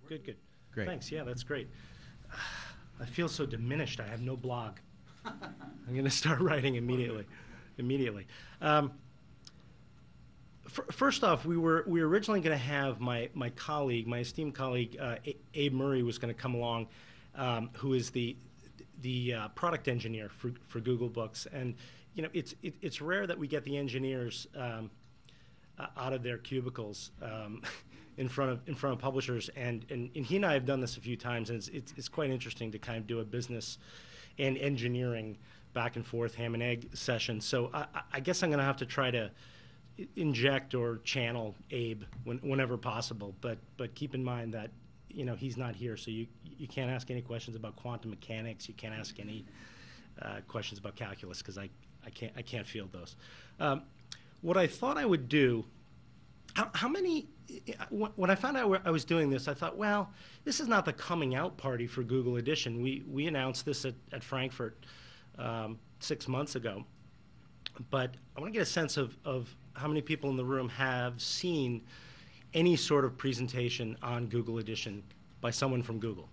Good, good. Great. Thanks. Yeah, that's great. I feel so diminished. I have no blog. I'm going to start writing immediately. First off, we were originally going to have my esteemed colleague, Abe Murray, was going to come along, who is the product engineer for Google Books. And you know, it's rare that we get the engineers out of their cubicles in front of publishers, and he and I have done this a few times, and it's quite interesting to kind of do a business and engineering back and forth ham and egg session. So I guess I'm going to have to try to inject or channel Abe whenever possible, but keep in mind that, you know, he's not here, so you can't ask any questions about quantum mechanics. You can't ask any questions about calculus, because I can't field those. What I thought I would do, when I found out I was doing this, I thought, well, this is not the coming out party for Google Edition. We announced this at Frankfurt 6 months ago, but I want to get a sense of how many people in the room have seen any sort of presentation on Google Edition by someone from Google.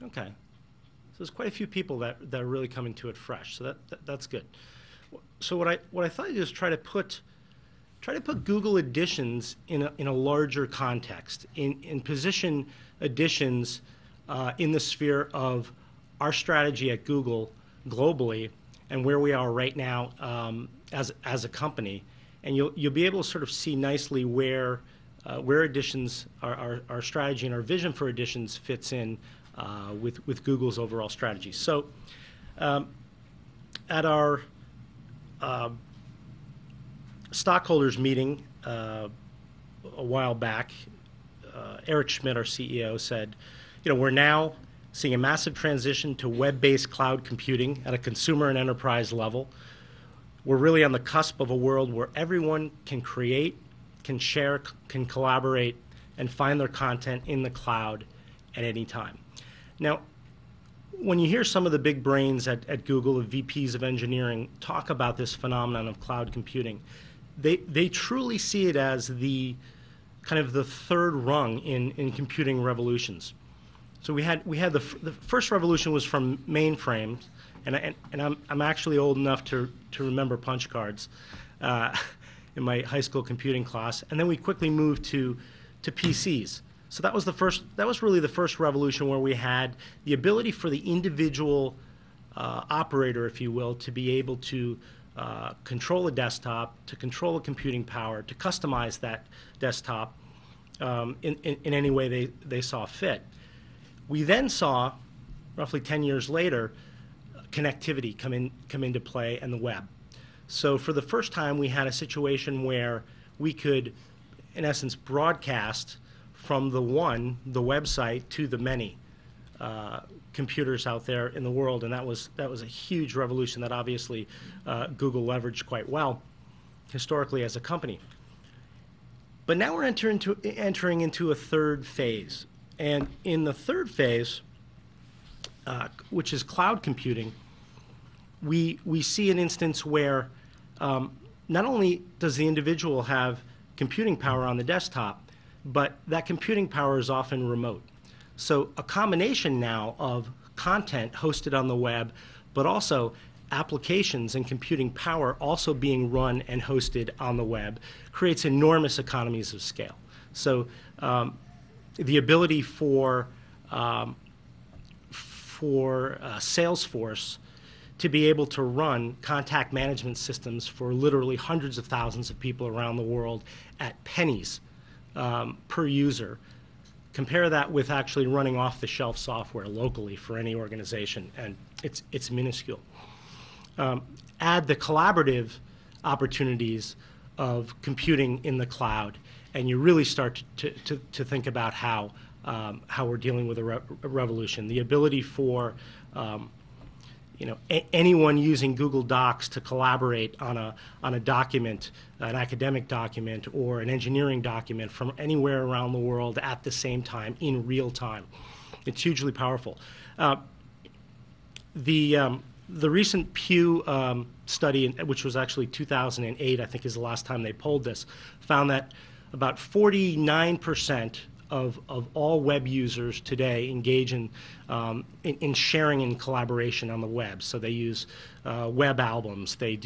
Okay, so there's quite a few people that are really coming to it fresh, so that's good. So what I thought I'd do is try to put Google Editions in a larger context, in position Editions in the sphere of our strategy at Google globally and where we are right now as a company, and you'll be able to sort of see nicely where Editions, our strategy and our vision for Editions fits in with Google's overall strategy. So at our stockholders meeting a while back, Eric Schmidt, our CEO, said, you know, we're now seeing a massive transition to web-based cloud computing at a consumer and enterprise level. We're really on the cusp of a world where everyone can create, can share, can collaborate, and find their content in the cloud at any time. Now, when you hear some of the big brains at Google, the VPs of engineering, talk about this phenomenon of cloud computing, they truly see it as the kind of the third rung in computing revolutions. So we had the first revolution was from mainframes, and I'm actually old enough to remember punch cards in my high school computing class, and then we quickly moved to PCs. So that was really the first revolution, where we had the ability for the individual operator, if you will, to be able to control a desktop, to control a computing power, to customize that desktop in any way they saw fit. We then saw, roughly 10 years later, connectivity come into play, and the web. So for the first time, we had a situation where we could, in essence, broadcast from the website, to the many computers out there in the world, and that was a huge revolution that obviously Google leveraged quite well historically as a company. But now we're entering into a third phase, and in the third phase, which is cloud computing, we see an instance where not only does the individual have computing power on the desktop, but that computing power is often remote. So a combination now of content hosted on the web, but also applications and computing power also being run and hosted on the web, creates enormous economies of scale. So the ability for Salesforce to be able to run contact management systems for literally hundreds of thousands of people around the world at pennies per user. Compare that with actually running off-the-shelf software locally for any organization, and it's minuscule. Add the collaborative opportunities of computing in the cloud, and you really start to think about how we're dealing with a revolution. The ability for anyone using Google Docs to collaborate on a document, an academic document or an engineering document from anywhere around the world at the same time, in real time. It's hugely powerful. The recent Pew study, which was actually 2008, I think is the last time they polled this, found that about 49% of all web users today engage in sharing and collaboration on the web. So they use web albums, they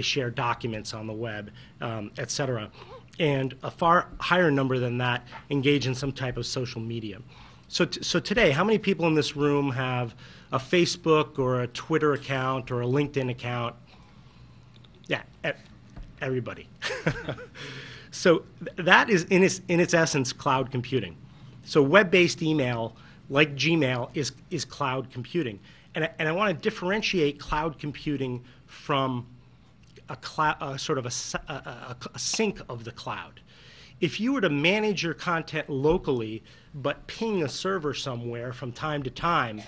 share documents on the web, et cetera. And a far higher number than that engage in some type of social media. So today, how many people in this room have a Facebook or a Twitter account or a LinkedIn account? Yeah, everybody. So that is, in its essence, cloud computing. So web-based email, like Gmail, is cloud computing. And I want to differentiate cloud computing from a sort of a sync of the cloud. If you were to manage your content locally, but ping a server somewhere from time to time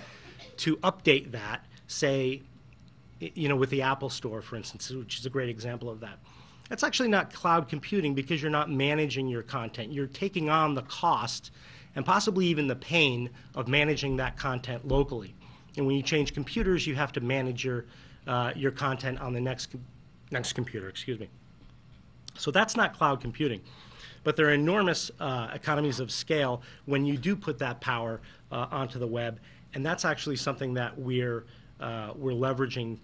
to update that, say, with the Apple Store, for instance, which is a great example of that. That's actually not cloud computing because you're not managing your content. You're taking on the cost and possibly even the pain of managing that content locally. And when you change computers, you have to manage your content on the next computer, excuse me. So that's not cloud computing. But there are enormous economies of scale when you do put that power onto the web, and that's actually something that we're leveraging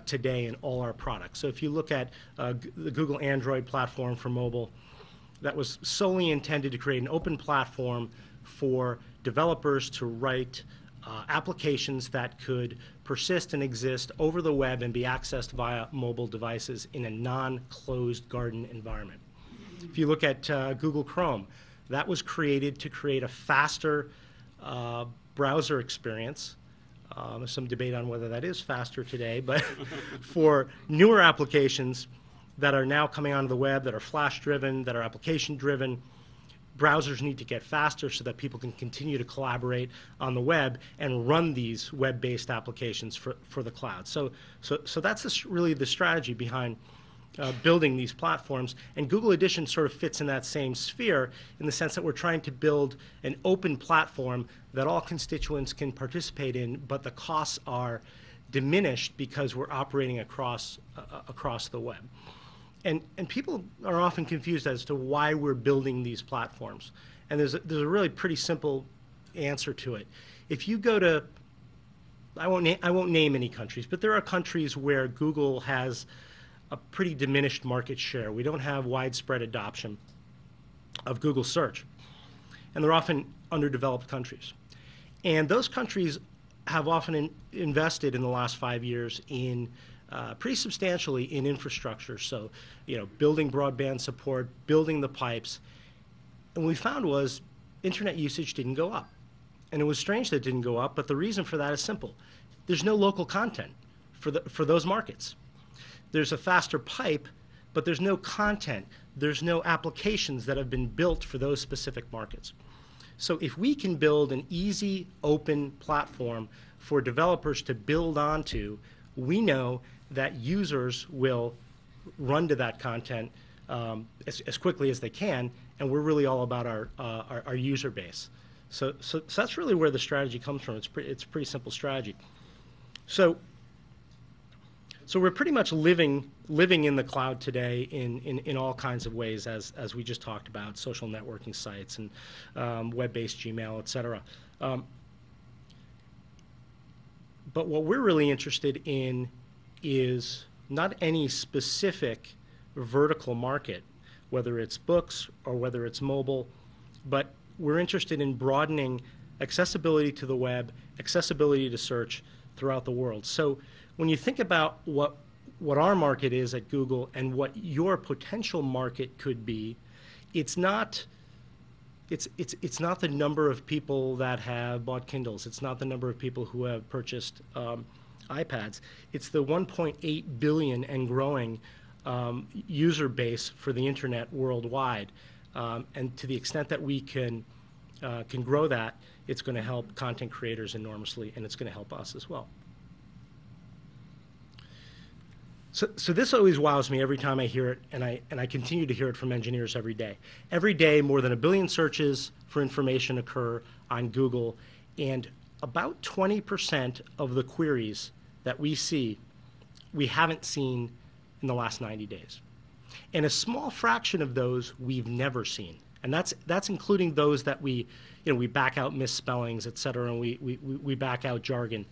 today in all our products. So if you look at the Google Android platform for mobile, that was solely intended to create an open platform for developers to write applications that could persist and exist over the web and be accessed via mobile devices in a non-closed garden environment. If you look at Google Chrome, that was created to create a faster browser experience. There's some debate on whether that is faster today, but for newer applications that are now coming onto the web, that are Flash-driven, that are application-driven, browsers need to get faster so that people can continue to collaborate on the web and run these web-based applications for the cloud. So that's really the strategy behind building these platforms. And Google Edition sort of fits in that same sphere in the sense that we're trying to build an open platform that all constituents can participate in, but the costs are diminished because we're operating across the web. And people are often confused as to why we're building these platforms. And there's a really pretty simple answer to it. If you go to, I won't name any countries, but there are countries where Google has a pretty diminished market share. We don't have widespread adoption of Google search. And they're often underdeveloped countries. And those countries have often invested in the last 5 years in pretty substantially in infrastructure. So, building broadband support, building the pipes. And what we found was internet usage didn't go up. And it was strange that it didn't go up, but the reason for that is simple. There's no local content for those markets. There's a faster pipe, but there's no content. There's no applications that have been built for those specific markets. So if we can build an easy, open platform for developers to build onto, we know that users will run to that content as quickly as they can, and we're really all about our user base. So that's really where the strategy comes from. It's a pretty simple strategy. So we're pretty much living in the cloud today in all kinds of ways, as we just talked about, social networking sites and web-based Gmail, et cetera. But what we're really interested in is not any specific vertical market, whether it's books or whether it's mobile, but we're interested in broadening accessibility to the web, accessibility to search throughout the world. So when you think about what our market is at Google and what your potential market could be, it's not the number of people that have bought Kindles. It's not the number of people who have purchased iPads. It's the 1.8 billion and growing user base for the internet worldwide. And to the extent that we can grow that, it's going to help content creators enormously, and it's going to help us as well. So this always wows me every time I hear it, and I continue to hear it from engineers every day. Every day, more than 1 billion searches for information occur on Google, and about 20% of the queries that we see, we haven't seen in the last 90 days. And a small fraction of those we've never seen. and that's including those that we back out misspellings, et cetera, and we back out jargon.